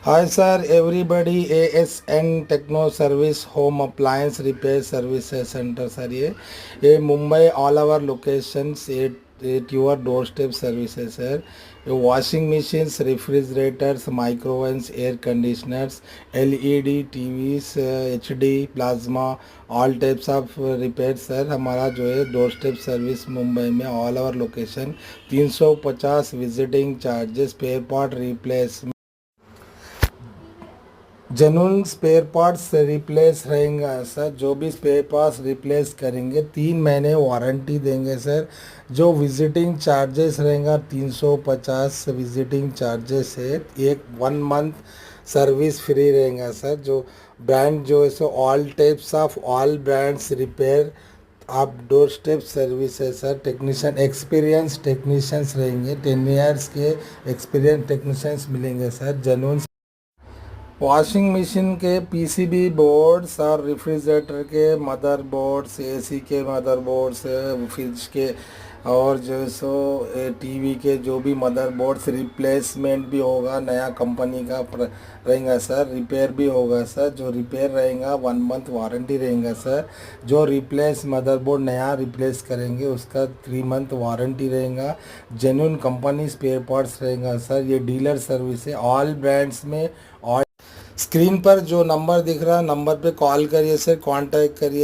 Hi sir, everybody ASN Techno Service Home Appliance Repair Services Center sir ये Mumbai all our locations at your doorstep services sir. ये washing machines, refrigerators, microwaves, air conditioners, LED TVs, HD plasma, all types of repair sir हमारा जो है door step service Mumbai में all over location 350 visiting charges spare part replace genuine spare parts replace रहेंगे sir. जो भी spare parts replace करेंगे 3 महीने warranty देंगे सर। जो विजिटिंग चार्जेस रहेगा 350 विजिटिंग चार्जेस है। एक 1 मंथ सर्विस फ्री रहेगा सर। जो ब्रांड जो है so all types of all brands repair आप डोर स्टेप सर्विस है सर। टेक्नीशियन एक्सपीरियंस टेक्नीशियंस रहेंगे, 10 years के एक्सपीरियंस टेक्नीशियंस मिलेंगे सर। जेन्युइन वॉशिंग मशीन के पीसीबी बोर्ड्स और रेफ्रिजरेटर के मदर बोर्ड्स, एसी के मदर बोर्ड्स, फ्रिज के और जो है सो टीवी के जो भी मदर बोर्ड्स रिप्लेसमेंट भी होगा, नया कंपनी का रहेगा सर। रिपेयर भी होगा सर। जो रिपेयर रहेगा 1 मंथ वारंटी रहेगा सर। जो रिप्लेस मदरबोर्ड नया रिप्लेस करेंगे उसका 3 मंथ वारंटी रहेगा। जेन्युइन कंपनी स्पेयर पार्ट्स रहेगा सर। ये डीलर सर्विस है ऑल ब्रांड्स में। और स्क्रीन पर जो नंबर दिख रहा है नंबर पे कॉल करिए सर, कांटेक्ट करिए।